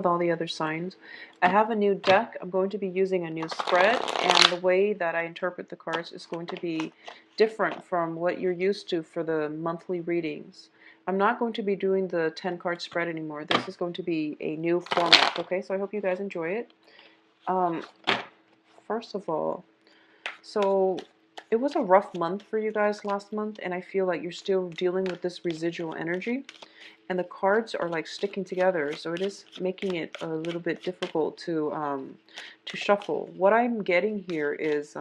with all the other signs. I have a new deck. I'm going to be using a new spread, and the way that I interpret the cards is going to be different from what you're used to for the monthly readings. I'm not going to be doing the 10 card spread anymore. This is going to be a new format, okay? So I hope you guys enjoy it. Um, First of all, so it was a rough month for you guys last month, and I feel like you're still dealing with this residual energy, and the cards are like sticking together, so it is making it a little bit difficult to shuffle. What I'm getting here is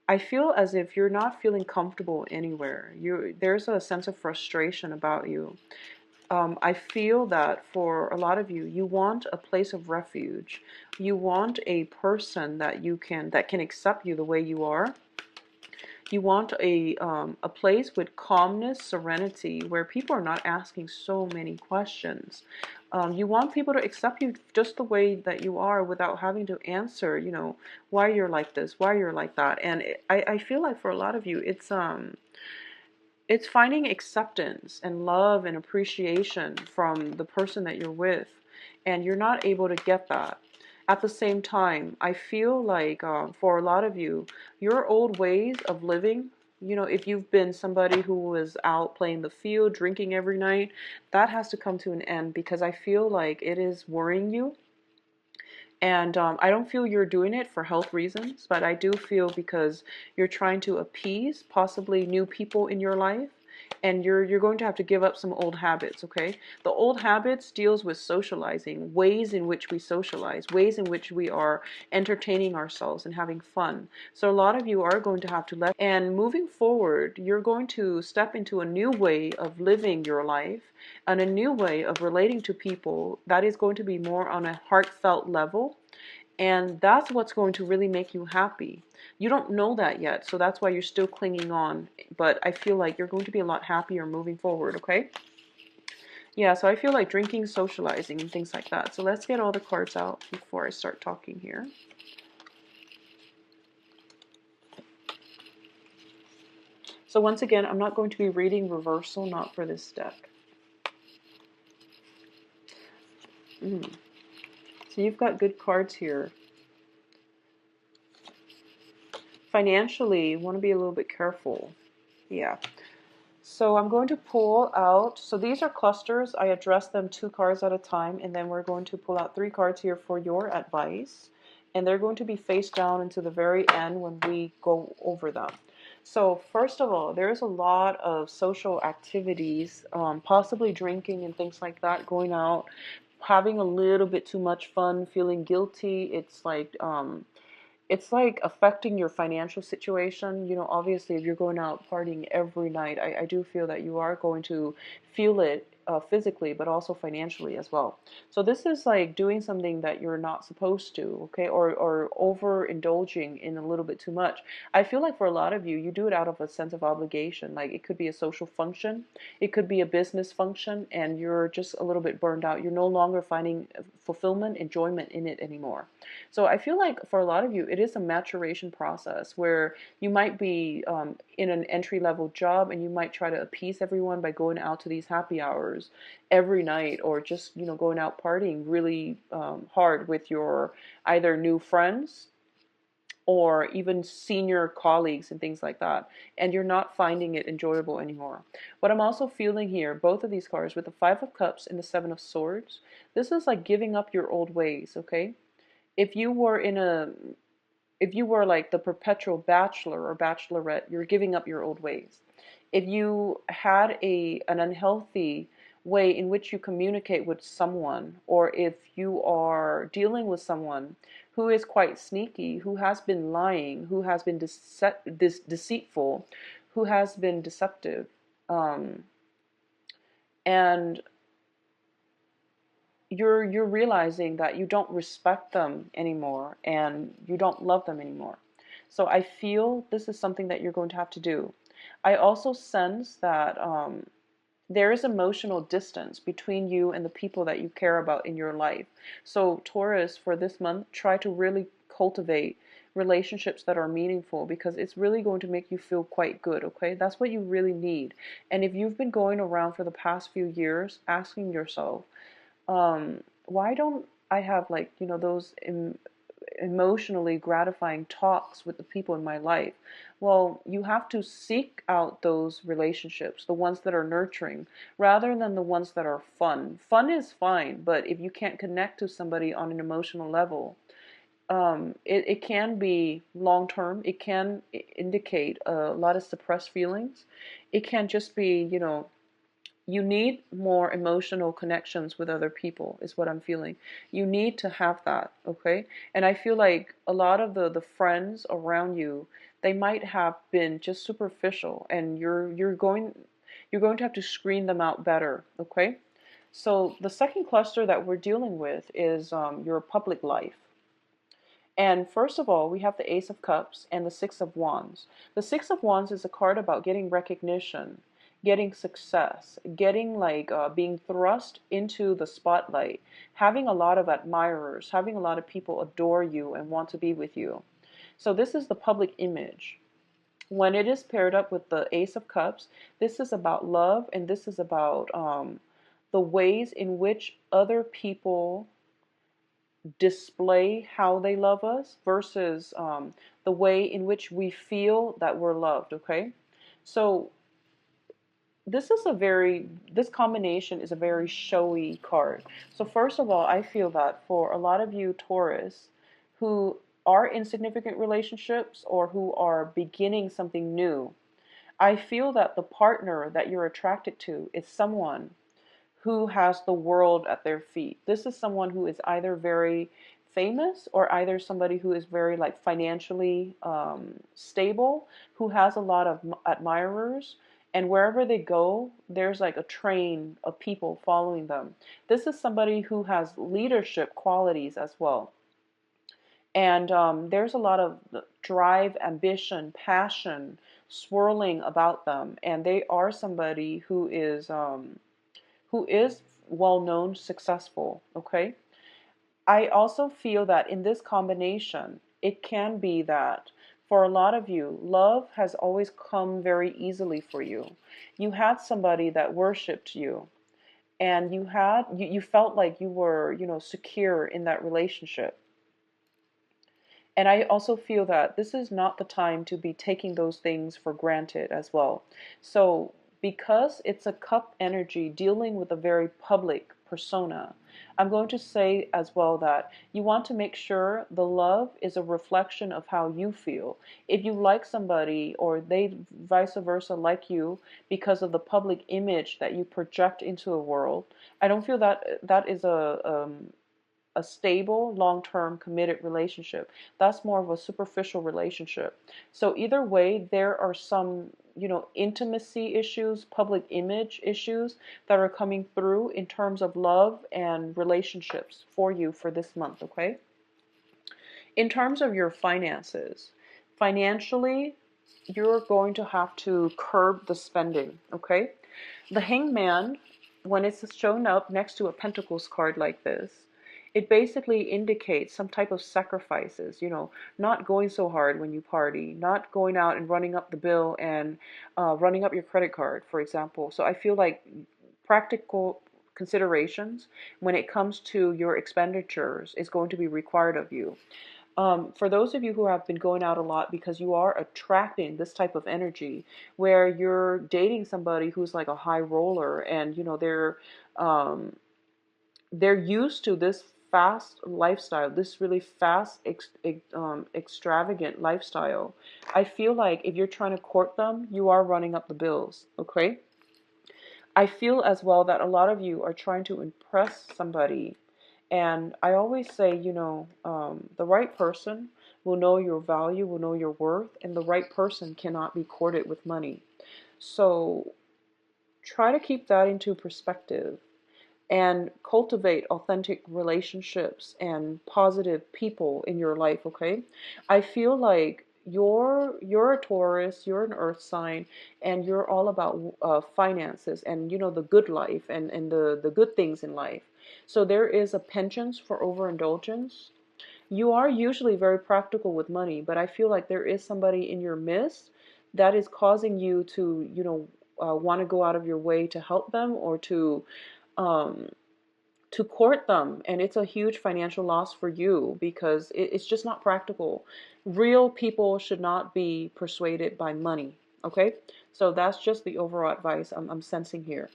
I feel as if you're not feeling comfortable anywhere. There's a sense of frustration about you. I feel that for a lot of you, you want a place of refuge. You want a person that can accept you the way you are. You want a place with calmness, serenity, where people are not asking so many questions. You want people to accept you just the way that you are without having to answer, why you're like this, why you're like that. And I feel like for a lot of you, it's finding acceptance and love and appreciation from the person that you're with, and you're not able to get that. At the same time, I feel like for a lot of you, your old ways of living, if you've been somebody who was out playing the field, drinking every night, that has to come to an end, because I feel like it is worrying you. And I don't feel you're doing it for health reasons, but I do feel because you're trying to appease possibly new people in your life, and you're going to have to give up some old habits, okay? The old habits deals with socializing, ways in which we socialize, ways in which we are entertaining ourselves and having fun. So a lot of you are going to have to let, and moving forward, you're going to step into a new way of living your life and a new way of relating to people that is going to be more on a heartfelt level. And that's what's going to really make you happy. You don't know that yet, so that's why you're still clinging on. But I feel like you're going to be a lot happier moving forward, okay? Yeah, so I feel like drinking, socializing, and things like that. So let's get all the cards out before I start talking here. So once again, I'm not going to be reading reversal, not for this deck. So you've got good cards here. Financially, you want to be a little bit careful. Yeah. So I'm going to pull out, so these are clusters. I address them 2 cards at a time, and then we're going to pull out 3 cards here for your advice. And they're going to be face down into the very end when we go over them. So first of all, there's a lot of social activities, possibly drinking and things like that, going out, having a little bit too much fun, feeling guilty. It's like affecting your financial situation. Obviously, if you're going out partying every night, I do feel that you are going to feel it physically, but also financially as well. So this is like doing something that you're not supposed to, okay, or overindulging in a little bit too much. I feel like for a lot of you, you do it out of a sense of obligation. Like it could be a social function, it could be a business function, and you're just a little bit burned out. You're no longer finding fulfillment, enjoyment in it anymore. So I feel like for a lot of you, it is a maturation process where you might be in an entry level job, and you might try to appease everyone by going out to these happy hours every night, or just going out partying really hard with your either new friends or even senior colleagues and things like that, and you're not finding it enjoyable anymore. What I'm also feeling here, both of these cards with the 5 of Cups and the 7 of Swords, this is like giving up your old ways, okay? if you were in a if you were like the perpetual bachelor or bachelorette, you're giving up your old ways. If you had an unhealthy way in which you communicate with someone, or if you are dealing with someone who is quite sneaky, who has been lying, who has been deceitful, who has been deceptive, and you're realizing that you don't respect them anymore and you don't love them anymore. So I feel this is something that you're going to have to do. I also sense that there is emotional distance between you and the people that you care about in your life. So Taurus, for this month, try to really cultivate relationships that are meaningful, because it's really going to make you feel quite good, okay? That's what you really need. And if you've been going around for the past few years asking yourself, why don't I have like, those emotionally gratifying talks with the people in my life? Well, you have to seek out those relationships, the ones that are nurturing, rather than the ones that are fun. Fun is fine, but if you can't connect to somebody on an emotional level, it can be long term. It can indicate a lot of suppressed feelings. It can just be, you need more emotional connections with other people, is what I'm feeling. You need to have that, okay? And I feel like a lot of the friends around you, they might have been just superficial, and you're going to have to screen them out better, okay? So the second cluster that we're dealing with is your public life. And first of all, we have the Ace of Cups and the Six of Wands. The Six of Wands is a card about getting recognition, getting success, getting like being thrust into the spotlight, having a lot of admirers, having a lot of people adore you and want to be with you. So this is the public image. When it is paired up with the Ace of Cups, this is about love, and this is about the ways in which other people display how they love us versus the way in which we feel that we're loved, okay? So this combination is a very showy card. So first of all, I feel that for a lot of you Taurus who are in significant relationships or who are beginning something new, I feel that the partner that you're attracted to is someone who has the world at their feet. This is someone who is either very famous or either somebody who is very like financially stable, who has a lot of admirers, and wherever they go, there's like a train of people following them. This is somebody who has leadership qualities as well. And there's a lot of drive, ambition, passion swirling about them. And they are somebody who is well known, successful, okay? I also feel that in this combination, it can be that for a lot of you, love has always come very easily for you. You had somebody that worshiped you, and you felt like you were, secure in that relationship. And I also feel that this is not the time to be taking those things for granted as well. So, because it's a cup energy dealing with a very public persona, I'm going to say as well that you want to make sure the love is a reflection of how you feel. If you like somebody or they vice versa like you because of the public image that you project into the world, I don't feel that that is a stable, long-term, committed relationship. That's more of a superficial relationship. So either way, there are some, intimacy issues, public image issues that are coming through in terms of love and relationships for you for this month, okay? In terms of your finances, financially, you're going to have to curb the spending, okay? The Hangman, when it's shown up next to a Pentacles card like this, it basically indicates some type of sacrifices, not going so hard when you party, not going out and running up the bill and running up your credit card, for example. So I feel like practical considerations when it comes to your expenditures is going to be required of you. For those of you who have been going out a lot because you are attracting this type of energy where you're dating somebody who's like a high roller and they're used to this fast lifestyle, this really fast extravagant lifestyle. I feel like if you're trying to court them, you are running up the bills, okay? I feel as well that a lot of you are trying to impress somebody. And I always say, the right person will know your value, will know your worth, and the right person cannot be courted with money. So try to keep that into perspective and cultivate authentic relationships and positive people in your life, okay? I feel like you're a Taurus, you're an earth sign, and you're all about finances and the good life and the good things in life. So there is a penchant for overindulgence. You are usually very practical with money, but I feel like there is somebody in your midst that is causing you to, want to go out of your way to help them or um, to court them, and it's a huge financial loss for you because it's just not practical. Real people should not be persuaded by money. Okay, so that's just the overall advice I'm sensing here.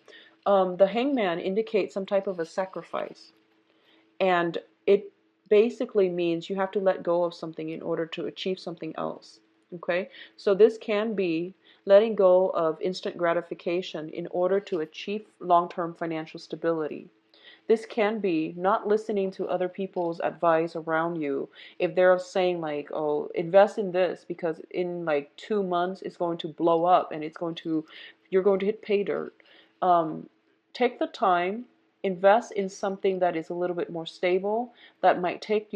The hangman indicates some type of a sacrifice, and it basically means you have to let go of something in order to achieve something else. Okay, so this can be letting go of instant gratification in order to achieve long-term financial stability. This can be not listening to other people's advice around you. If they're saying like, oh, invest in this because in like 2 months it's going to blow up and you're going to hit pay dirt. Um, Take the time, invest in something that is a little bit more stable, that might take,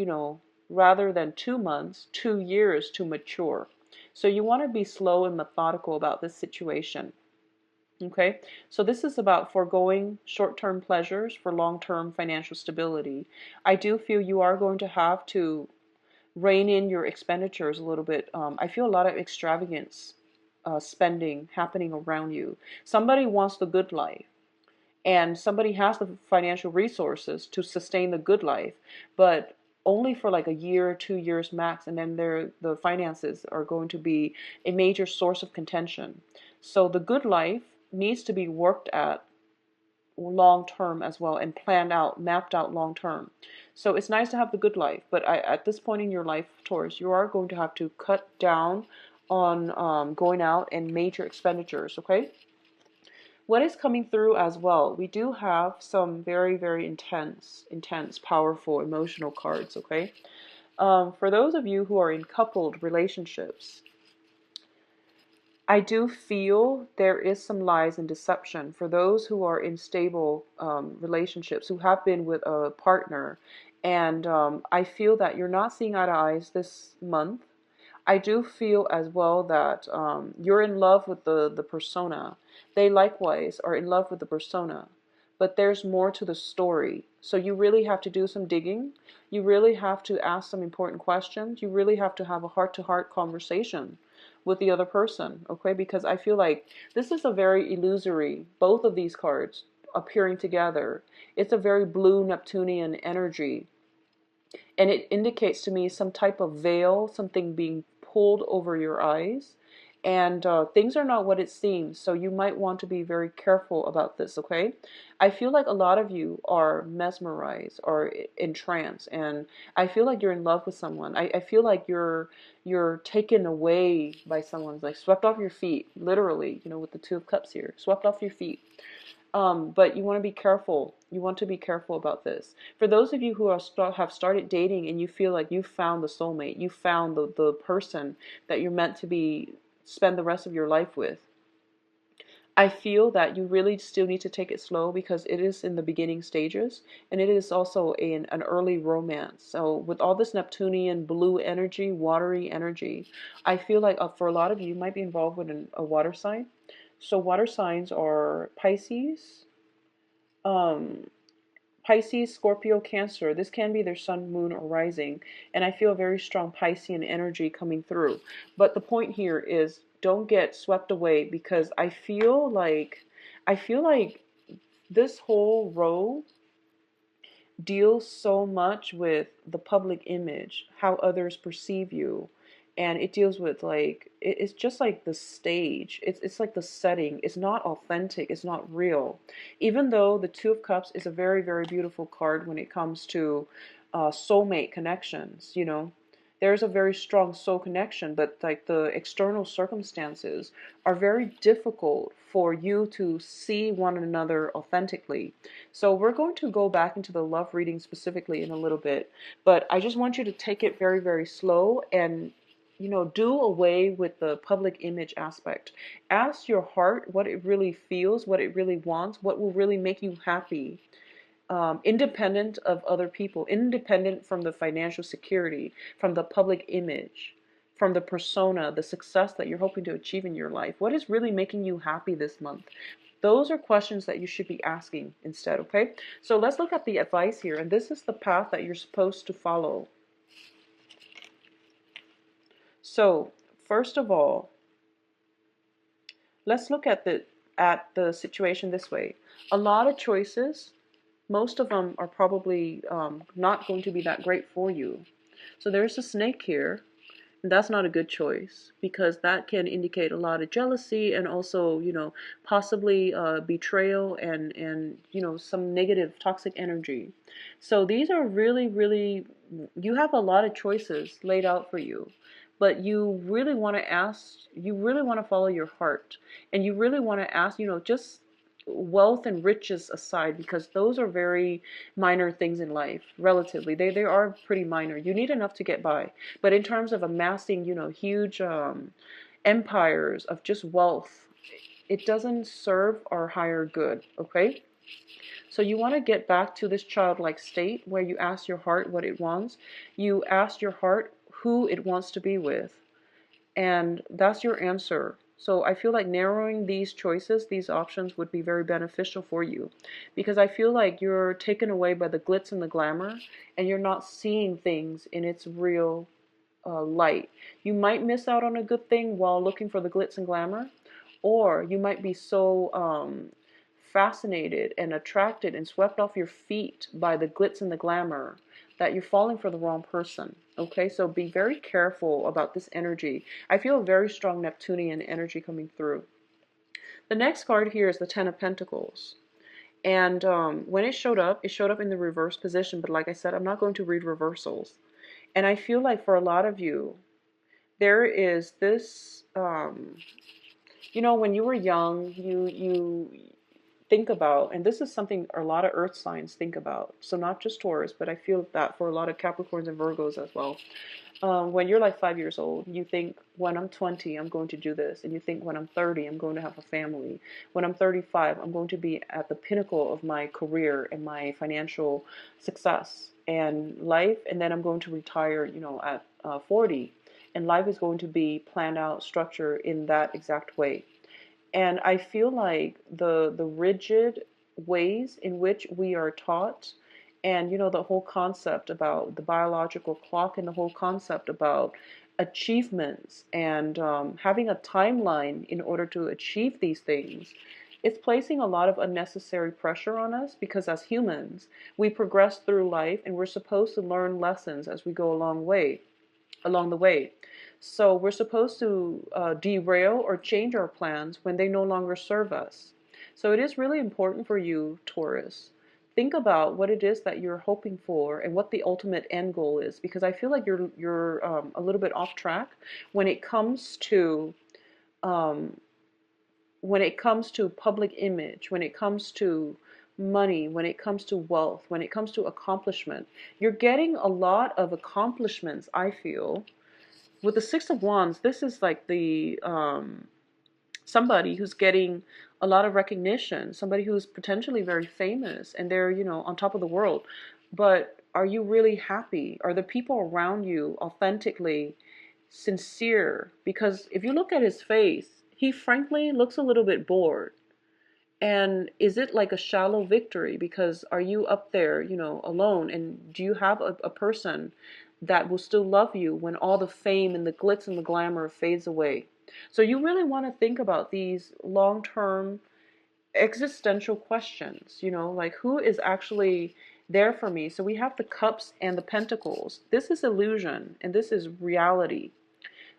rather than 2 months, 2 years to mature. So you want to be slow and methodical about this situation. Okay, so this is about foregoing short-term pleasures for long-term financial stability. I do feel you are going to have to rein in your expenditures a little bit. I feel a lot of extravagance spending happening around you. Somebody wants the good life, and somebody has the financial resources to sustain the good life, but only for like a year or 2 years max, and then the finances are going to be a major source of contention. So the good life needs to be worked at long term as well, and planned out, mapped out long term. So it's nice to have the good life, but at this point in your life, Taurus, you are going to have to cut down on going out and major expenditures. Okay, what is coming through as well, we do have some very, very intense, powerful, emotional cards. Okay, for those of you who are in coupled relationships, I do feel there is some lies and deception for those who are in stable relationships, who have been with a partner, and I feel that you're not seeing eye to eyes this month. I do feel as well that you're in love with the persona. They likewise are in love with the persona. But there's more to the story. So you really have to do some digging. You really have to ask some important questions. You really have to have a heart-to-heart conversation with the other person, okay? Because I feel like this is a very illusory, both of these cards appearing together. It's a very blue Neptunian energy, and it indicates to me some type of veil, something being pulled over your eyes, and things are not what it seems. So you might want to be very careful about this. Okay, I feel like a lot of you are mesmerized or entranced, and I feel like you're in love with someone. I feel like you're taken away by someone, like swept off your feet, literally. With the Two of Cups here, swept off your feet. But you want to be careful. You want to be careful about this. For those of you who have started dating and you feel like you found the soulmate, you found the person that you're meant to spend the rest of your life with, I feel that you really still need to take it slow because it is in the beginning stages, and it is also an early romance. So with all this Neptunian blue energy, watery energy, I feel like for a lot of you, you might be involved with a water sign. So water signs are Pisces, um, Pisces, Scorpio, Cancer. This can be their sun, moon, or rising. And I feel a very strong Piscean energy coming through. But the point here is don't get swept away, because I feel like this whole row deals so much with the public image, how others perceive you. And it deals with it's just like the stage. It's like the setting. It's not authentic. It's not real. Even though the Two of Cups is a very, very beautiful card when it comes to soulmate connections, there's a very strong soul connection, but like the external circumstances are very difficult for you to see one another authentically. So we're going to go back into the love reading specifically in a little bit, but I just want you to take it very, very slow and do away with the public image aspect. Ask your heart what it really feels, what it really wants, what will really make you happy, independent of other people, independent from the financial security, from the public image, from the persona, the success that you're hoping to achieve in your life. What is really making you happy this month? Those are questions that you should be asking instead, okay? So let's look at the advice here, and this is the path that you're supposed to follow. So, first of all, let's look at the situation this way. A lot of choices, most of them are probably not going to be that great for you. So there's a snake here. That's not a good choice because that can indicate a lot of jealousy and also, possibly betrayal and some negative toxic energy. So these are really, really, you have a lot of choices laid out for you, but you really want to follow your heart, and you really want to ask, just wealth and riches aside, because those are very minor things in life, relatively. They are pretty minor. You need enough to get by. But in terms of amassing, huge empires of just wealth, it doesn't serve our higher good, okay? So you want to get back to this childlike state where you ask your heart what it wants. You ask your heart who it wants to be with, and that's your answer. So I feel like narrowing these choices, these options, would be very beneficial for you, because I feel like you're taken away by the glitz and the glamour, and you're not seeing things in its real light. You might miss out on a good thing while looking for the glitz and glamour, or you might be so fascinated and attracted and swept off your feet by the glitz and the glamour that you're falling for the wrong person. Okay, so be very careful about this energy. I feel a very strong Neptunian energy coming through. The next card here is the Ten of Pentacles. And when it showed up in the reverse position. But like I said, I'm not going to read reversals. And I feel like for a lot of you, there is this, when you were young, you think about, and this is something a lot of earth signs think about, so not just Taurus, but I feel that for a lot of Capricorns and Virgos as well. When you're like 5 years old, you think, when I'm 20, I'm going to do this. And you think, when I'm 30, I'm going to have a family. When I'm 35, I'm going to be at the pinnacle of my career and my financial success and life. And then I'm going to retire, at 40. And life is going to be planned out, structured in that exact way. And I feel like the rigid ways in which we are taught, and the whole concept about the biological clock, and the whole concept about achievements, and having a timeline in order to achieve these things, it's placing a lot of unnecessary pressure on us, because as humans, we progress through life and we're supposed to learn lessons as we go along the way. So we're supposed to derail or change our plans when they no longer serve us. So it is really important for you, Taurus. Think about what it is that you're hoping for and what the ultimate end goal is, because I feel like you're a little bit off track when it comes to um, public image, when it comes to money, when it comes to wealth, when it comes to accomplishment. You're getting a lot of accomplishments, I feel. With the Six of Wands, this is like the somebody who's getting a lot of recognition, somebody who's potentially very famous, and they're, on top of the world. But are you really happy? Are the people around you authentically sincere? Because if you look at his face, he frankly looks a little bit bored. And is it like a shallow victory? Because are you up there, alone? And do you have a person that will still love you when all the fame and the glitz and the glamour fades away? So you really want to think about these long-term existential questions, like, who is actually there for me? So we have the cups and the pentacles. This is illusion and this is reality.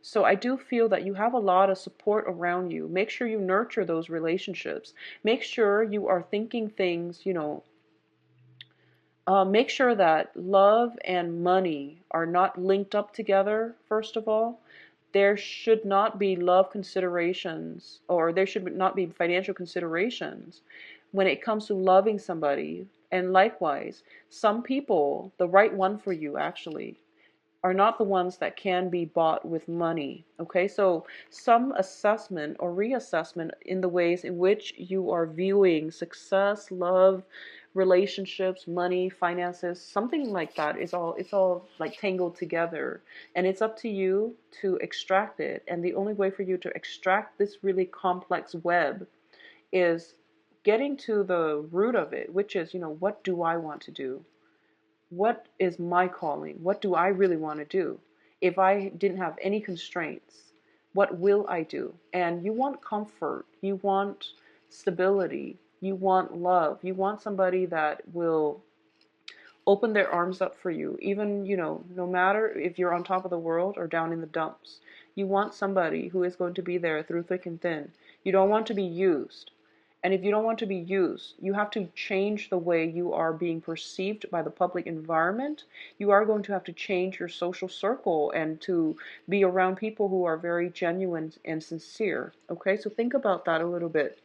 So I do feel that you have a lot of support around you. Make sure you nurture those relationships. Make sure you are thinking things, make sure that love and money are not linked up together, first of all. There should not be love considerations, or there should not be financial considerations when it comes to loving somebody. And likewise, some people, the right one for you actually, are not the ones that can be bought with money. Okay, so some assessment or reassessment in the ways in which you are viewing success, love, relationships, money, finances, something like that is all, it's all like tangled together, and it's up to you to extract it. And the only way for you to extract this really complex web is getting to the root of it, which is, what do I want to do? What is my calling? What do I really want to do? If I didn't have any constraints, what will I do? And you want comfort, you want stability, You want love. You want somebody that will open their arms up for you, even, no matter if you're on top of the world or down in the dumps. You want somebody who is going to be there through thick and thin. You don't want to be used. And if you don't want to be used, you have to change the way you are being perceived by the public environment. You are going to have to change your social circle and to be around people who are very genuine and sincere. Okay, so think about that a little bit.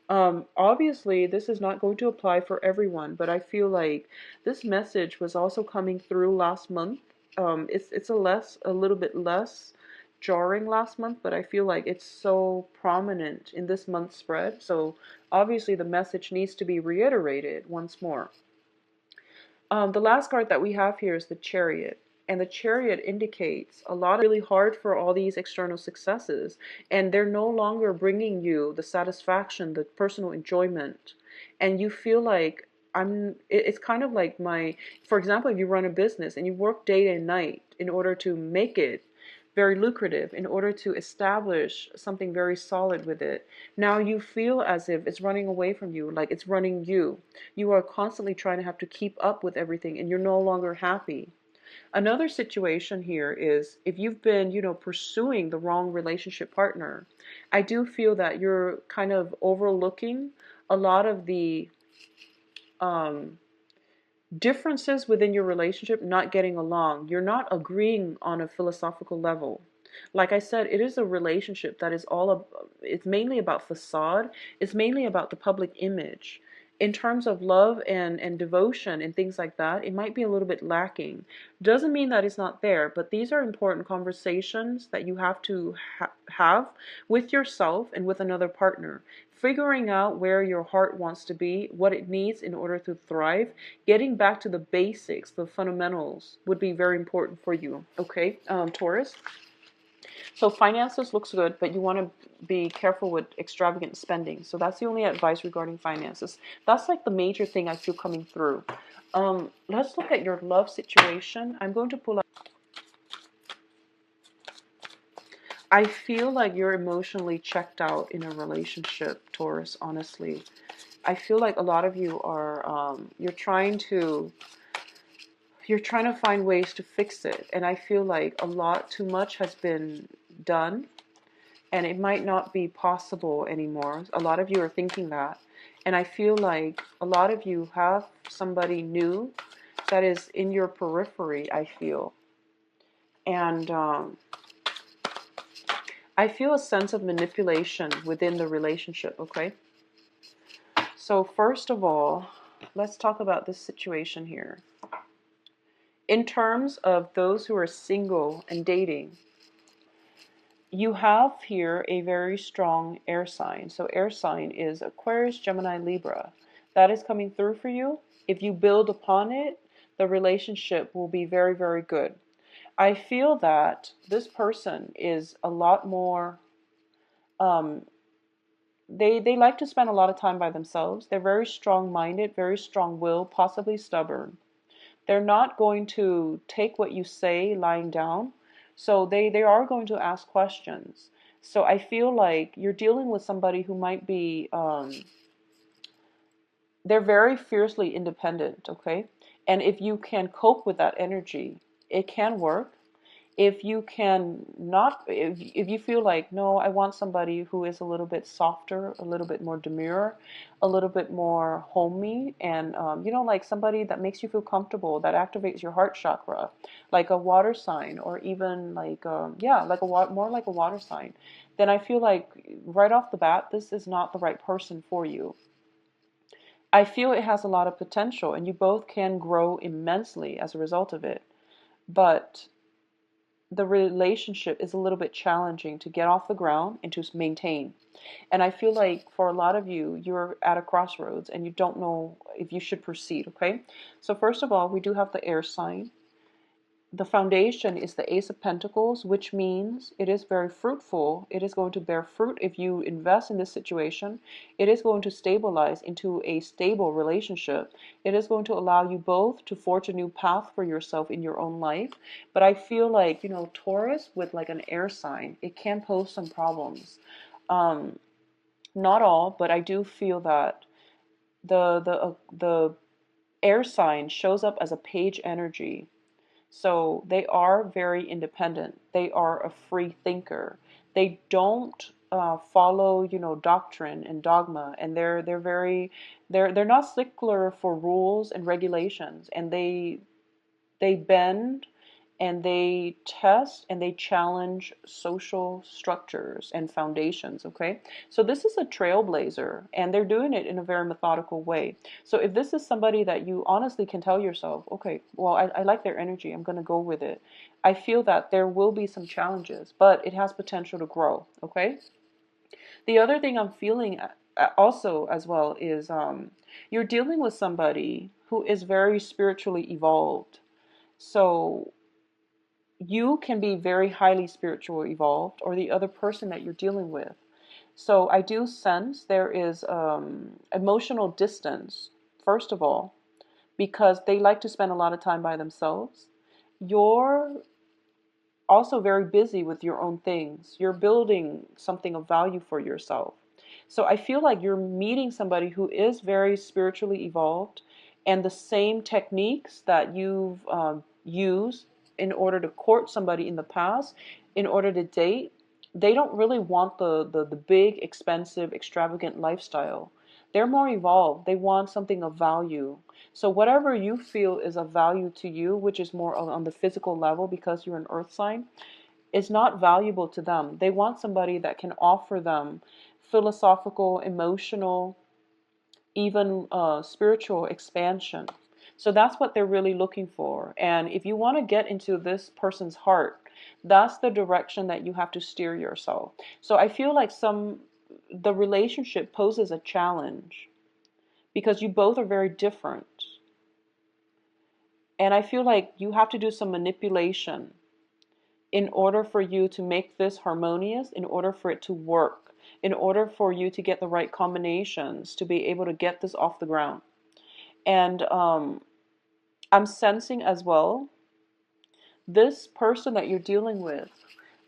Obviously, this is not going to apply for everyone, but I feel like this message was also coming through last month. It's a little bit less jarring last month, but I feel like it's so prominent in this month's spread. So obviously, the message needs to be reiterated once more. The last card that we have here is the Chariot. And the Chariot indicates a lot of really hard for all these external successes. And they're no longer bringing you the satisfaction, the personal enjoyment. And you feel like it's kind of like for example, if you run a business and you work day and night in order to make it very lucrative, in order to establish something very solid with it. Now you feel as if it's running away from you, like it's running you. You are constantly trying to have to keep up with everything and you're no longer happy. Another situation here is if you've been, pursuing the wrong relationship partner, I do feel that you're kind of overlooking a lot of the differences within your relationship, not getting along. You're not agreeing on a philosophical level. Like I said, it is a relationship that is it's mainly about facade. It's mainly about the public image. In terms of love and devotion and things like that, it might be a little bit lacking. Doesn't mean that it's not there, but these are important conversations that you have to have with yourself and with another partner. Figuring out where your heart wants to be, what it needs in order to thrive, getting back to the basics, the fundamentals would be very important for you. Okay, Taurus? So finances looks good, but you want to be careful with extravagant spending. So that's the only advice regarding finances. That's like the major thing I feel coming through. Let's look at your love situation. I'm going to pull up. I feel like you're emotionally checked out in a relationship, Taurus, honestly. I feel like a lot of you are, you're trying to find ways to fix it. And I feel like too much has been done and it might not be possible anymore. A lot of you are thinking that. And I feel like a lot of you have somebody new that is in your periphery, I feel. And I feel a sense of manipulation within the relationship, okay? So first of all, let's talk about this situation here. In terms of those who are single and dating, you have here a very strong air sign. So air sign is Aquarius, Gemini, Libra. That is coming through for you. If you build upon it, the relationship will be very, very good. I feel that this person is a lot more, they like to spend a lot of time by themselves. They're very strong-minded, very strong-willed, possibly stubborn. They're not going to take what you say lying down. So they are going to ask questions. So I feel like you're dealing with somebody who might be, they're very fiercely independent, okay? And if you can cope with that energy, it can work. If you can not, if you feel like, no, I want somebody who is a little bit softer, a little bit more demure, a little bit more homey, and like somebody that makes you feel comfortable, that activates your heart chakra, like a water sign, or even like more like a water sign, then I feel like right off the bat, this is not the right person for you. I feel it has a lot of potential, and you both can grow immensely as a result of it, but the relationship is a little bit challenging to get off the ground and to maintain. And I feel like for a lot of you, you're at a crossroads and you don't know if you should proceed, okay? So first of all, we do have the air sign. The foundation is the Ace of Pentacles, which means it is very fruitful. It is going to bear fruit if you invest in this situation. It is going to stabilize into a stable relationship. It is going to allow you both to forge a new path for yourself in your own life. But I feel like, Taurus with like an air sign, it can pose some problems. Not all, but I do feel that The air sign shows up as a page energy. So they are very independent. They are a free thinker. They don't follow, doctrine and dogma, and they're not stickler for rules and regulations, and they bend and they test and they challenge social structures and foundations. Okay, so this is a trailblazer, and they're doing it in a very methodical way. So if this is somebody that you honestly can tell yourself, okay, well, I like their energy, I'm going to go with it, I feel that there will be some challenges, but it has potential to grow. Okay, the other thing I'm feeling also as well is you're dealing with somebody who is very spiritually evolved. So you can be very highly spiritual evolved, or the other person that you're dealing with. So I do sense there is emotional distance, first of all, because they like to spend a lot of time by themselves. You're also very busy with your own things. You're building something of value for yourself. So I feel like you're meeting somebody who is very spiritually evolved, and the same techniques that you've used in order to court somebody in the past, in order to date, they don't really want the big, expensive, extravagant lifestyle. They're more evolved. They want something of value. So whatever you feel is of value to you, which is more on the physical level because you're an earth sign, is not valuable to them. They want somebody that can offer them philosophical, emotional, even spiritual expansion. So that's what they're really looking for. And if you want to get into this person's heart, that's the direction that you have to steer yourself. So I feel like the relationship poses a challenge because you both are very different. And I feel like you have to do some manipulation in order for you to make this harmonious, in order for it to work, in order for you to get the right combinations to be able to get this off the ground. And I'm sensing as well, this person that you're dealing with,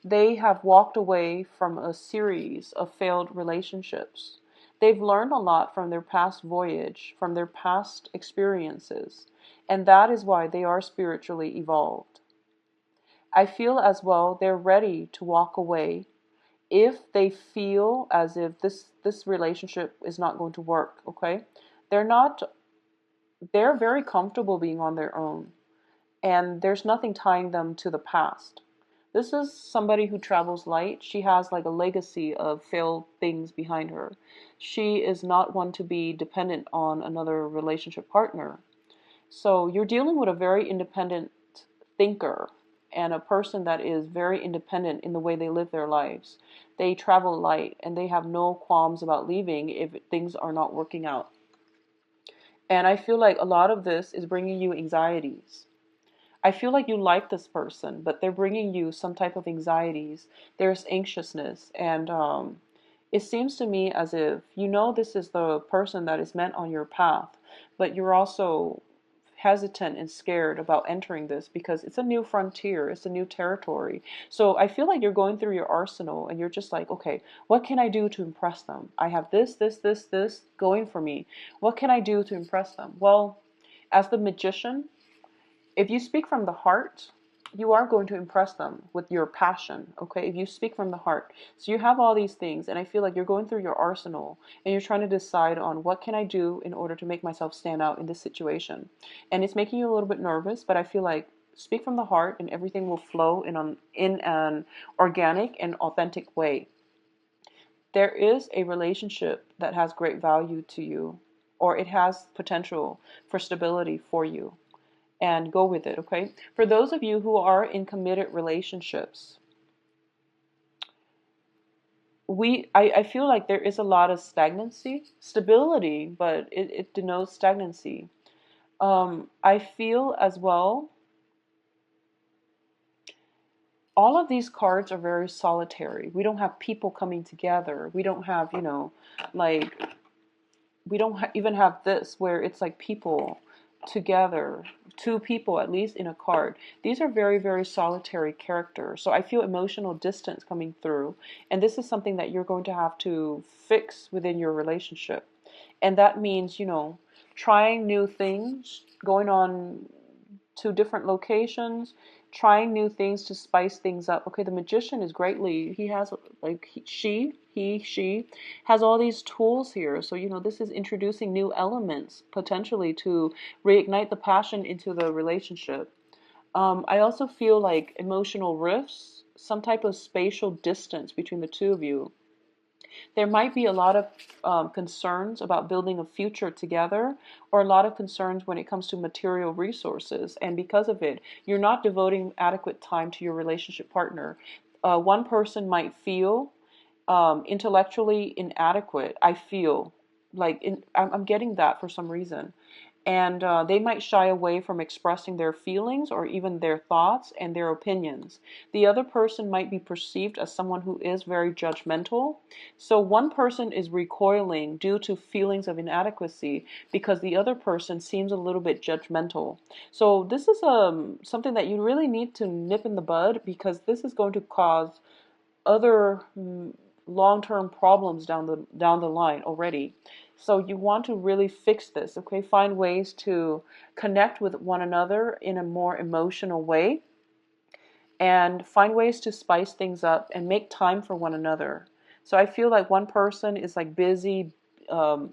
they have walked away from a series of failed relationships. They've learned a lot from their past voyage, from their past experiences, and that is why they are spiritually evolved. I feel as well they're ready to walk away if they feel as if this relationship is not going to work. Okay, they're not they're very comfortable being on their own, and there's nothing tying them to the past. This is somebody who travels light. She has like a legacy of failed things behind her. She is not one to be dependent on another relationship partner. So you're dealing with a very independent thinker and a person that is very independent in the way they live their lives. They travel light and they have no qualms about leaving if things are not working out. And I feel like a lot of this is bringing you anxieties. I feel like you like this person, but they're bringing you some type of anxieties. There's anxiousness, and it seems to me as if this is the person that is meant on your path, but you're also hesitant and scared about entering this because it's a new frontier, it's a new territory. So I feel like you're going through your arsenal and you're just like, okay, what can I do to impress them? I have this going for me. What can I do to impress them? Well, as the magician, if you speak from the heart, you are going to impress them with your passion, okay? If you speak from the heart. So you have all these things, and I feel like you're going through your arsenal, and you're trying to decide on what can I do in order to make myself stand out in this situation. And it's making you a little bit nervous, but I feel like speak from the heart, and everything will flow in an organic and authentic way. There is a relationship that has great value to you, or it has potential for stability for you, and go with it, okay? For those of you who are in committed relationships, I feel like there is a lot of stagnancy, stability, but it denotes stagnancy. I feel as well, all of these cards are very solitary. We don't have people coming together. We don't have, like, we don't even have this where it's like people together, two people at least in a card. These are very, very solitary characters. So I feel emotional distance coming through. And this is something that you're going to have to fix within your relationship. And that means, you know, trying new things, going on to different locations, trying new things to spice things up. Okay, the magician is greatly, he has like she has all these tools here. So, you know, this is introducing new elements potentially to reignite the passion into the relationship. I also feel like emotional rifts, some type of spatial distance between the two of you. There might be a lot of concerns about building a future together, or a lot of concerns when it comes to material resources. And because of it, you're not devoting adequate time to your relationship partner. One person might feel intellectually inadequate. I feel like I'm getting that for some reason. And they might shy away from expressing their feelings or even their thoughts and their opinions. The other person might be perceived as someone who is very judgmental. So one person is recoiling due to feelings of inadequacy because the other person seems a little bit judgmental. So this is something that you really need to nip in the bud, because this is going to cause other long-term problems down the line already. So you want to really fix this, okay? Find ways to connect with one another in a more emotional way, and find ways to spice things up and make time for one another. So I feel like one person is like busy um,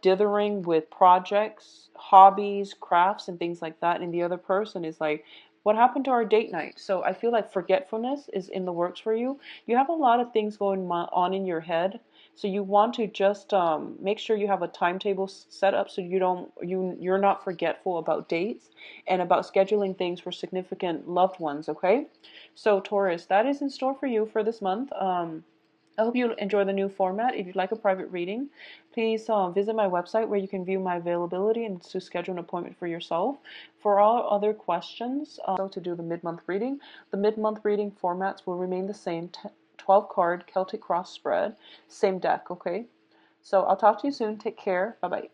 dithering with projects, hobbies, crafts, and things like that, and the other person is like, what happened to our date night? So I feel like forgetfulness is in the works for you. You have a lot of things going on in your head, so you want to just make sure you have a timetable set up so you're not forgetful about dates and about scheduling things for significant loved ones. Okay, so Taurus, that is in store for you for this month. I hope you enjoy the new format. If you'd like a private reading, please visit my website where you can view my availability and to schedule an appointment for yourself. For all other questions, so to do the mid-month reading formats will remain the same, 12 card Celtic cross spread, same deck, okay? So I'll talk to you soon. Take care. Bye-bye.